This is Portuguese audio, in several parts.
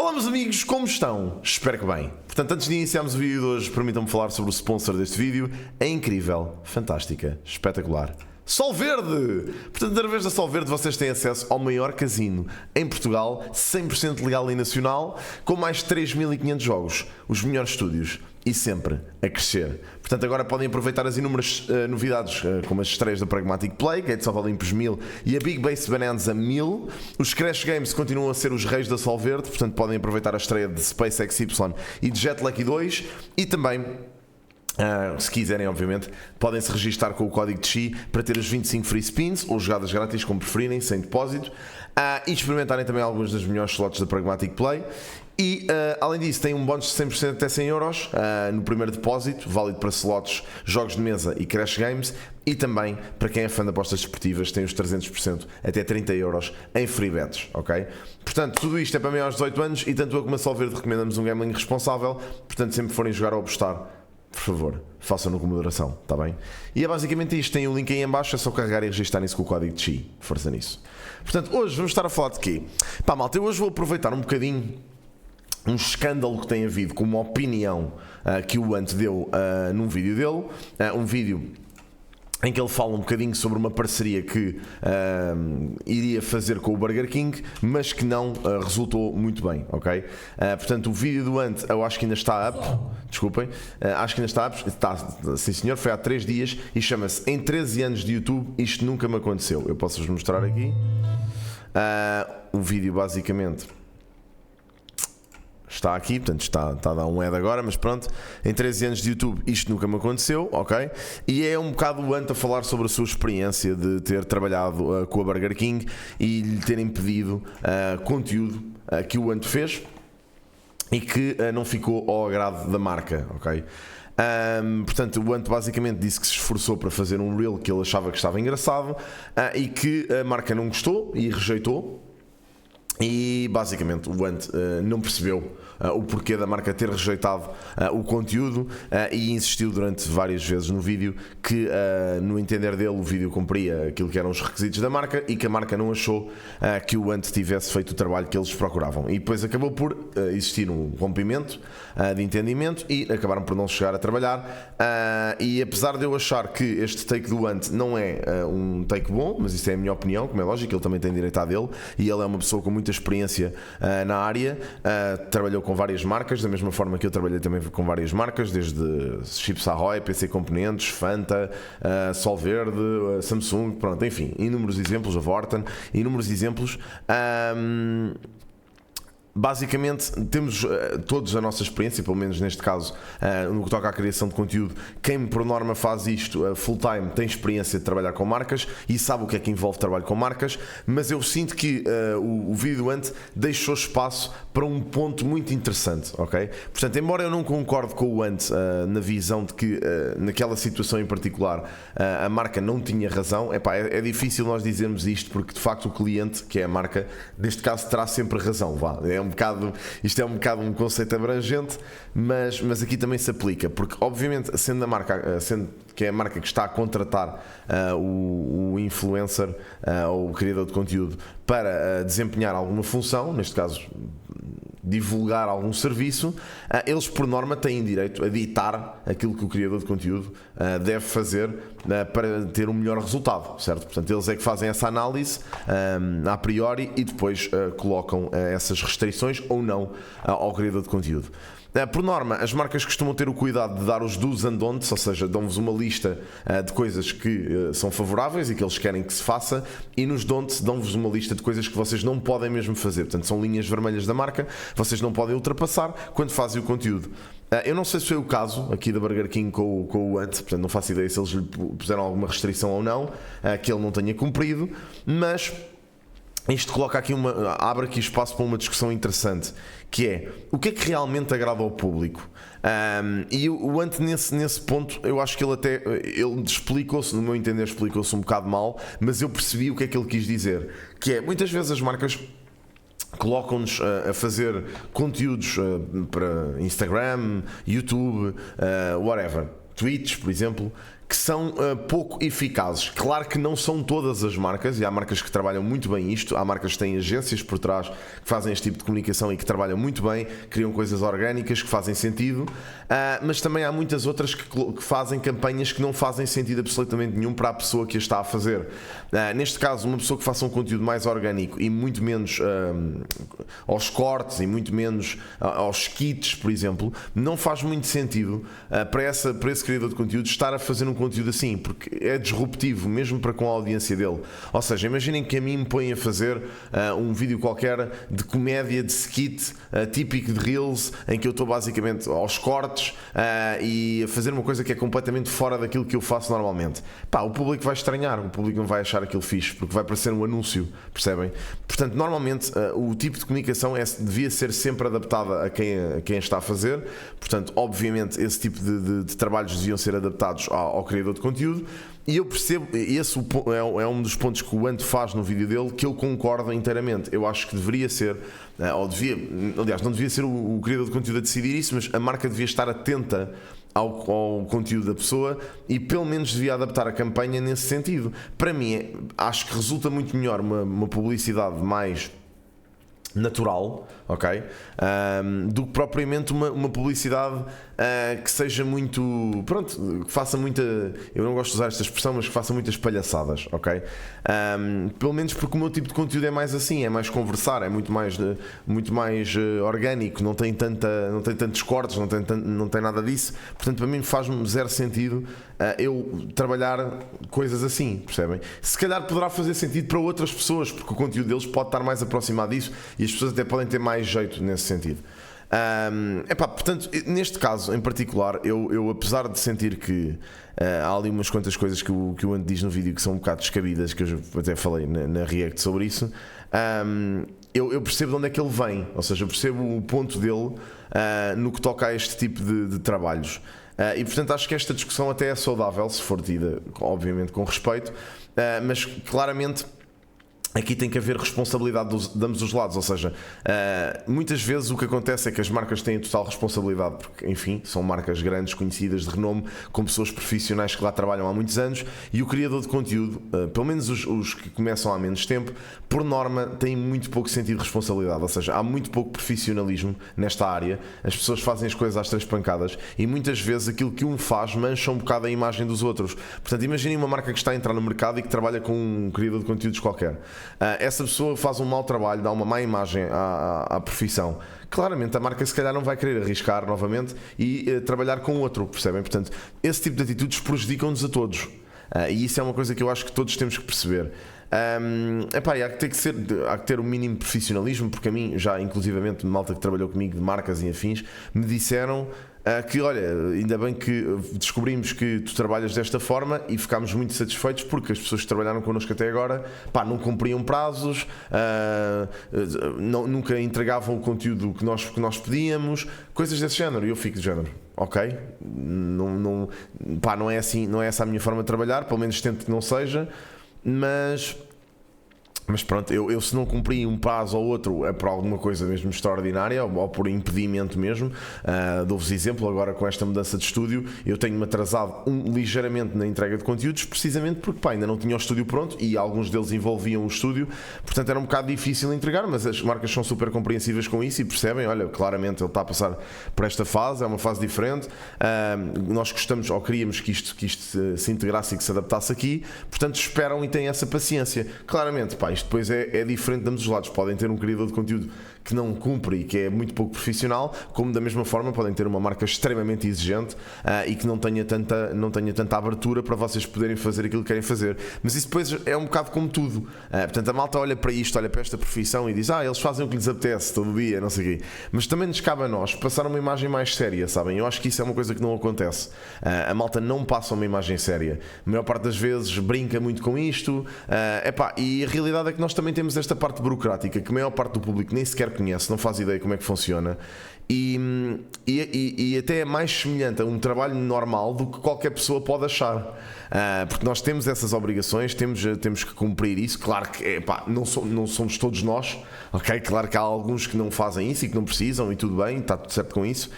Olá meus amigos, como estão? Espero que bem. Portanto, antes de iniciarmos o vídeo de hoje, permitam-me falar sobre o sponsor deste vídeo. É incrível, fantástica, espetacular. Sol Verde! Portanto, através da Sol Verde vocês têm acesso ao maior casino em Portugal, 100% legal e nacional, com mais de 3.500 jogos, os melhores estúdios e sempre a crescer. Portanto, agora podem aproveitar as inúmeras novidades, como as estreias da Pragmatic Play, Gates of Olympus 1000 e a Big Base Bonanza 1000. Os Crash Games continuam a ser os reis da Sol Verde, portanto podem aproveitar a estreia de Space XY e de Jet Lucky 2 e também... se quiserem, obviamente, podem se registar com o código de Chi para ter as 25 free spins ou jogadas grátis, como preferirem, sem depósito, e experimentarem também algumas das melhores slots da Pragmatic Play. E além disso, tem um bónus de 100% até 100 euros no primeiro depósito, válido para slots, jogos de mesa e Crash Games. E também, para quem é fã de apostas desportivas, tem os 300% até 30 euros em free bets, ok? Portanto, tudo isto é para maiores de 18 anos e tanto eu como a Sol Verde recomendamos um gambling responsável. Portanto, sempre que forem jogar ou apostar, por favor, façam-no com moderação, está bem? E é basicamente isto, tem o link aí em baixo, é só carregar e registarem-se com o código de Chi, força nisso. Portanto, hoje vamos estar a falar de quê? Pá, malta, eu hoje vou aproveitar um bocadinho um escândalo que tem havido com uma opinião que o Ant deu num vídeo dele, um vídeo em que ele fala um bocadinho sobre uma parceria que iria fazer com o Burger King, mas que não resultou muito bem, ok? Portanto, o vídeo do Ant, eu acho que ainda está up, desculpem, acho que ainda está up, está, sim senhor, foi há 3 dias e chama-se Em 13 anos de YouTube, isto nunca me aconteceu. Eu posso-vos mostrar aqui. O vídeo basicamente... está aqui, portanto está a dar um ad agora, mas pronto, em 13 anos de YouTube isto nunca me aconteceu, ok? E é um bocado o Ant a falar sobre a sua experiência de ter trabalhado com a Burger King e lhe terem pedido conteúdo que o Ant fez e que não ficou ao agrado da marca, ok? Portanto, o Ant basicamente disse que se esforçou para fazer um reel que ele achava que estava engraçado e que a marca não gostou e rejeitou. E basicamente o Ant não percebeu o porquê da marca ter rejeitado o conteúdo e insistiu durante várias vezes no vídeo que, no entender dele, o vídeo cumpria aquilo que eram os requisitos da marca e que a marca não achou que o Ant tivesse feito o trabalho que eles procuravam. E depois acabou por existir um rompimento de entendimento e acabaram por não chegar a trabalhar. E apesar de eu achar que este take do Ant não é um take bom, mas isso é a minha opinião, como é lógico, ele também tem direito à dele e ele é uma pessoa com muita experiência na área, trabalhou com várias marcas, da mesma forma que eu trabalhei também com várias marcas, desde Chips Ahoy, PC Componentes, Fanta, Sol Verde, Samsung, pronto, enfim, inúmeros exemplos, a Vorten, inúmeros exemplos. Basicamente temos todos a nossa experiência, pelo menos neste caso no que toca à criação de conteúdo. Quem por norma faz isto full time tem experiência de trabalhar com marcas e sabe o que é que envolve trabalho com marcas, mas eu sinto que o vídeo antes deixou espaço para um ponto muito interessante, ok? Portanto, embora eu não concorde com o Ant na visão de que naquela situação em particular a marca não tinha razão, é difícil nós dizermos isto porque de facto o cliente, que é a marca, neste caso terá sempre razão, vá. Isto é um bocado um conceito abrangente, mas aqui também se aplica, porque obviamente sendo que é a marca que está a contratar o influencer ou o criador de conteúdo para desempenhar alguma função, neste caso divulgar algum serviço, eles por norma têm direito a ditar aquilo que o criador de conteúdo deve fazer para ter um melhor resultado, certo? Portanto, eles é que fazem essa análise a priori e depois colocam essas restrições ou não ao criador de conteúdo. Por norma, as marcas costumam ter o cuidado de dar os do's and don'ts, ou seja, dão-vos uma lista de coisas que são favoráveis e que eles querem que se faça, e nos don'ts dão-vos uma lista de coisas que vocês não podem mesmo fazer. Portanto, são linhas vermelhas da marca, vocês não podem ultrapassar quando fazem o conteúdo. Eu não sei se foi o caso aqui da Burger King com o Ant, portanto não faço ideia se eles lhe puseram alguma restrição ou não, que ele não tenha cumprido, mas... isto coloca aqui abre aqui espaço para uma discussão interessante, que é o que é que realmente agrada ao público. E o Ant nesse ponto, eu acho que ele explicou-se, no meu entender explicou-se um bocado mal, mas eu percebi o que é que ele quis dizer, que é, muitas vezes as marcas colocam-nos a fazer conteúdos para Instagram, YouTube, whatever, Twitch, por exemplo, que são pouco eficazes. Claro que não são todas as marcas, e há marcas que trabalham muito bem isto, há marcas que têm agências por trás que fazem este tipo de comunicação e que trabalham muito bem, criam coisas orgânicas que fazem sentido, mas também há muitas outras que fazem campanhas que não fazem sentido absolutamente nenhum para a pessoa que a está a fazer. Neste caso, uma pessoa que faça um conteúdo mais orgânico e muito menos aos cortes e muito menos aos skits, por exemplo, não faz muito sentido para esse criador de conteúdo estar a fazer um conteúdo assim, porque é disruptivo mesmo para com a audiência dele. Ou seja, imaginem que a mim me põem a fazer um vídeo qualquer de comédia, de skit típico de Reels, em que eu estou basicamente aos cortes e a fazer uma coisa que é completamente fora daquilo que eu faço normalmente. O público vai estranhar, o público não vai achar aquilo fixe, porque vai parecer um anúncio, percebem? Portanto, normalmente o tipo de comunicação devia ser sempre adaptada a quem está a fazer. Portanto, obviamente esse tipo de trabalhos deviam ser adaptados ao criador de conteúdo, e eu percebo, esse é um dos pontos que o Ant faz no vídeo dele, que eu concordo inteiramente. Eu acho que deveria ser, aliás, não devia ser o criador de conteúdo a decidir isso, mas a marca devia estar atenta ao conteúdo da pessoa e pelo menos devia adaptar a campanha nesse sentido. Para mim, acho que resulta muito melhor uma publicidade mais natural, ok? Do que propriamente uma publicidade que seja muito, pronto, que faça muita, eu não gosto de usar esta expressão, mas que faça muitas palhaçadas, ok? Pelo menos porque o meu tipo de conteúdo é mais assim, é mais conversar, é muito mais orgânico, não tem tantos cortes, não tem nada disso. Portanto, para mim faz-me zero sentido eu trabalhar coisas assim, percebem? Se calhar poderá fazer sentido para outras pessoas, porque o conteúdo deles pode estar mais aproximado disso e as pessoas até podem ter mais jeito nesse sentido. Portanto, neste caso em particular, eu apesar de sentir que há ali umas quantas coisas que o Ant diz no vídeo que são um bocado descabidas, que eu até falei na React sobre isso, eu percebo de onde é que ele vem, ou seja, eu percebo o ponto dele no que toca a este tipo de trabalhos. E portanto acho que esta discussão até é saudável, se for tida obviamente com respeito, mas claramente aqui tem que haver responsabilidade de ambos os lados, ou seja, muitas vezes o que acontece é que as marcas têm total responsabilidade, porque enfim, são marcas grandes, conhecidas, de renome, com pessoas profissionais que lá trabalham há muitos anos, e o criador de conteúdo, pelo menos os que começam há menos tempo, por norma têm muito pouco sentido de responsabilidade, ou seja, há muito pouco profissionalismo nesta área, as pessoas fazem as coisas às três pancadas e muitas vezes aquilo que um faz mancha um bocado a imagem dos outros. Portanto, imaginem uma marca que está a entrar no mercado e que trabalha com um criador de conteúdos qualquer. Essa pessoa faz um mau trabalho, dá uma má imagem à profissão. Claramente a marca se calhar não vai querer arriscar novamente e trabalhar com outro, percebem? Portanto, esse tipo de atitudes prejudicam-nos a todos, e isso é uma coisa que eu acho que todos temos que perceber. Há que ter o mínimo profissionalismo, porque a mim já inclusivamente malta que trabalhou comigo de marcas e afins me disseram que olha, ainda bem que descobrimos que tu trabalhas desta forma, e ficámos muito satisfeitos porque as pessoas que trabalharam connosco até agora não cumpriam prazos, nunca entregavam o conteúdo que nós pedíamos, coisas desse género. E eu fico de género, ok, não é assim, não é essa a minha forma de trabalhar, pelo menos tento que não seja, mas pronto, eu se não cumpri um prazo ou outro é por alguma coisa mesmo extraordinária ou por impedimento mesmo. Dou-vos exemplo, agora com esta mudança de estúdio eu tenho-me atrasado ligeiramente na entrega de conteúdos, precisamente porque ainda não tinha o estúdio pronto e alguns deles envolviam o estúdio, portanto era um bocado difícil entregar, mas as marcas são super compreensivas com isso e percebem, olha, claramente ele está a passar por esta fase, é uma fase diferente, nós gostamos ou queríamos que isto se integrasse e que se adaptasse aqui, portanto esperam e têm essa paciência. Claramente, isto depois é diferente de ambos os lados. Podem ter um criador de conteúdo que não cumpre e que é muito pouco profissional, como da mesma forma podem ter uma marca extremamente exigente e que não tenha tanta abertura para vocês poderem fazer aquilo que querem fazer. Mas isso depois é um bocado como tudo. Portanto, a malta olha para isto, olha para esta profissão e diz, eles fazem o que lhes apetece todo dia, não sei o quê. Mas também nos cabe a nós passar uma imagem mais séria, sabem? Eu acho que isso é uma coisa que não acontece. A malta não passa uma imagem séria. A maior parte das vezes brinca muito com isto. E a realidade é que nós também temos esta parte burocrática que a maior parte do público nem sequer conhece, não faz ideia como é que funciona. E até é mais semelhante a um trabalho normal do que qualquer pessoa pode achar, porque nós temos essas obrigações, temos que cumprir isso. Claro que não somos todos nós, ok? Claro que há alguns que não fazem isso e que não precisam, e tudo bem, está tudo certo com isso,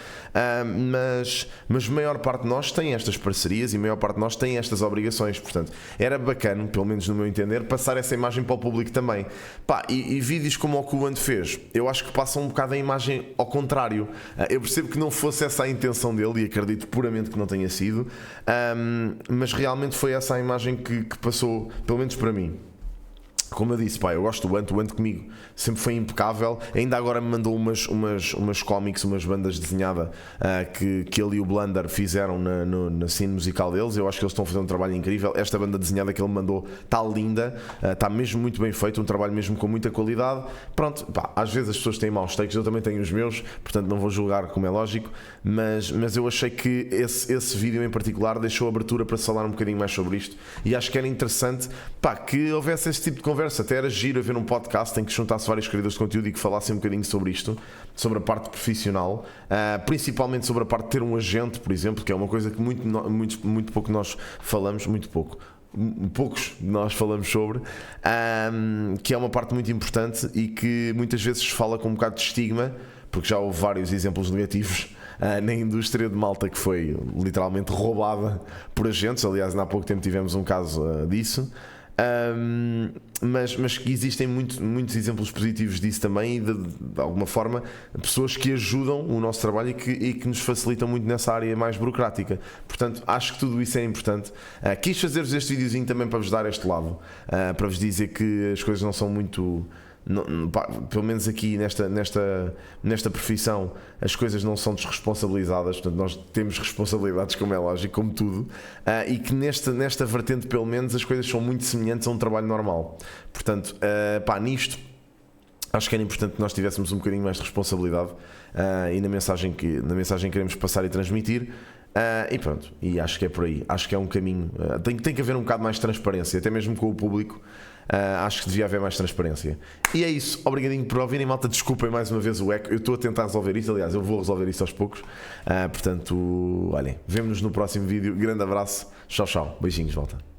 mas a maior parte de nós tem estas parcerias e a maior parte de nós tem estas obrigações. Portanto, era bacana, pelo menos no meu entender, passar essa imagem para o público também. E vídeos como o que o Ant fez, eu acho que passam um bocado a imagem ao contrário. Eu percebo que não fosse essa a intenção dele e acredito puramente que não tenha sido, mas realmente foi essa a imagem que passou, pelo menos para mim. Como eu disse, eu gosto do Ant comigo sempre foi impecável. Ainda agora me mandou umas cómics, umas bandas desenhadas que ele e o Blunder fizeram na cena musical deles. Eu acho que eles estão a fazer um trabalho incrível. Esta banda desenhada que ele me mandou está linda, está mesmo muito bem feito, um trabalho mesmo com muita qualidade. Pronto, às vezes as pessoas têm maus takes, eu também tenho os meus, portanto não vou julgar, como é lógico, mas eu achei que esse vídeo em particular deixou abertura para se falar um bocadinho mais sobre isto, e acho que era interessante que houvesse esse tipo de conversa. Até era giro a ver um podcast em que juntasse vários criadores de conteúdo e que falassem um bocadinho sobre isto, sobre a parte profissional, principalmente sobre a parte de ter um agente, por exemplo, que é uma coisa que muito pouco nós falamos, poucos de nós falamos sobre, que é uma parte muito importante e que muitas vezes se fala com um bocado de estigma, porque já houve vários exemplos negativos na indústria de malta que foi literalmente roubada por agentes. Aliás, há pouco tempo tivemos um caso disso. Mas que existem muitos exemplos positivos disso também, e de alguma forma pessoas que ajudam o nosso trabalho e que nos facilitam muito nessa área mais burocrática. Portanto, acho que tudo isso é importante. Quis fazer-vos este videozinho também para vos dar este lado, para vos dizer que as coisas não são muito... pelo menos aqui nesta profissão as coisas não são desresponsabilizadas, portanto nós temos responsabilidades, como é lógico, como tudo, e que nesta vertente pelo menos as coisas são muito semelhantes a um trabalho normal. Portanto, nisto acho que era importante que nós tivéssemos um bocadinho mais de responsabilidade, e na mensagem que queremos passar e transmitir. E pronto, e acho que é por aí, acho que é um caminho, tem que haver um bocado mais de transparência, até mesmo com o público. Acho que devia haver mais transparência. E é isso, obrigadinho por ouvirem, malta. Desculpem mais uma vez o eco, eu estou a tentar resolver isto, aliás eu vou resolver isto aos poucos. Portanto, olhem, vemo-nos no próximo vídeo. Grande abraço, tchau, beijinhos, volta.